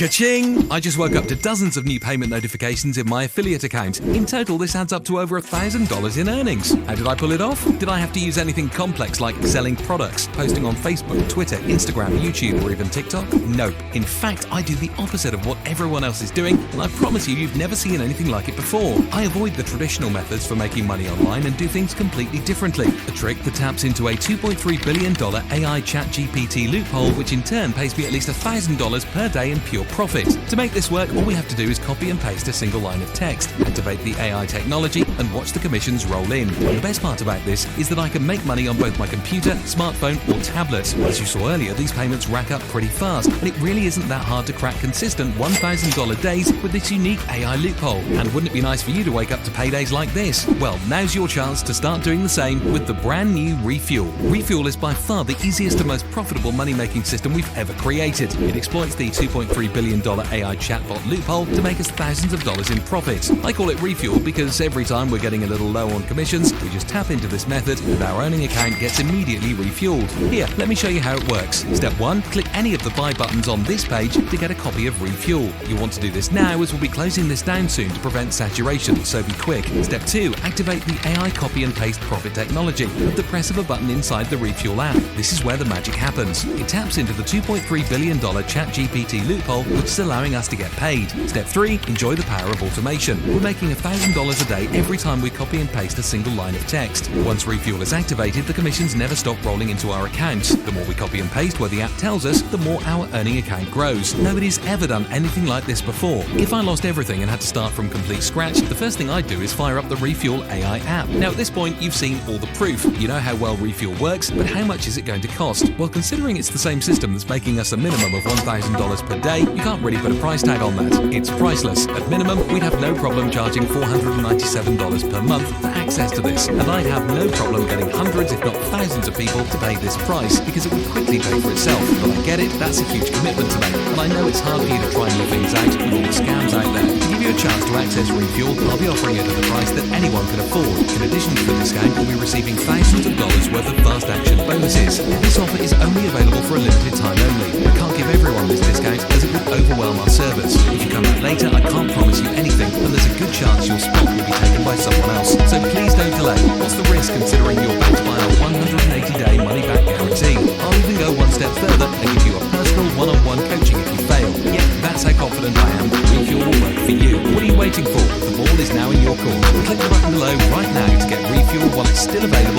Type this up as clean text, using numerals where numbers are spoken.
Ka-ching! I just woke up to dozens of new payment notifications in my affiliate account. In total, this adds up to over $1,000 in earnings. How did I pull it off? Did I have to use anything complex like selling products, posting on Facebook, Twitter, Instagram, YouTube, or even TikTok? Nope. In fact, I do the opposite of what everyone else is doing, and I promise you've never seen anything like it before. I avoid the traditional methods for making money online and do things completely differently. A trick that taps into a $2.3 billion AI chatgpt loophole, which in turn pays me at least $1,000 per day in pure profit. To make this work, all we have to do is copy and paste a single line of text, activate the AI technology, and watch the commissions roll in. And the best part about this is that I can make money on both my computer, smartphone, or tablet. As you saw earlier, these payments rack up pretty fast, and it really isn't that hard to crack consistent $1,000 days with this unique AI loophole. And wouldn't it be nice for you to wake up to paydays like this? Well, now's your chance to start doing the same with the brand new Refuel. Refuel is by far the easiest and most profitable money-making system we've ever created. It exploits the $2.3 billion AI chatbot loophole to make us thousands of dollars in profit. I call it Refuel because every time we're getting a little low on commissions, we just tap into this method and our earning account gets immediately refueled. Here, let me show you how it works. Step 1, click any of the buy buttons on this page to get a copy of Refuel. You want to do this now as we'll be closing this down soon to prevent saturation, so be quick. Step 2, activate the AI copy and paste profit technology with the press of a button inside the Refuel app. This is where the magic happens. It taps into the $2.3 billion ChatGPT loophole, which is allowing us to get paid. Step 3, enjoy the power of automation. We're making $1,000 a day every time we copy and paste a single line of text. Once Refuel is activated, the commissions never stop rolling into our accounts. The more we copy and paste where the app tells us, the more our earning account grows. Nobody's ever done anything like this before. If I lost everything and had to start from complete scratch, the first thing I'd do is fire up the Refuel AI app. Now at this point, you've seen all the proof. You know how well Refuel works, but how much is it going to cost? Well, considering it's the same system that's making us a minimum of $1,000 per day, you can't really put a price tag on that. It's priceless. At minimum, we'd have no problem charging $497 per month for access to this, and I'd have no problem getting hundreds, if not thousands of people to pay this price because it would quickly pay for itself. But I get it, that's a huge commitment to make, and I know it's hard for you to try new things out with all the scams out there. To give you a chance to access Refuel, I'll be offering it at a price that anyone can afford. In addition to the discount, we'll be receiving thousands of dollars worth of fast action bonuses. This offer is only available for a limited time only. I can't give everyone this discount as it would overwhelm our servers. If you come back later, I can't promise you anything, and there's a good chance your spot will be taken by someone else. So please don't delay. What's the risk considering you're backed by our 180-day money-back guarantee? I'll even go one step further and give you a personal one-on-one coaching if you fail. Yeah, that's how confident I am that Refuel will work for you. What are you waiting for? The ball is now in your court. Click the button below right now to get Refuel while it's still available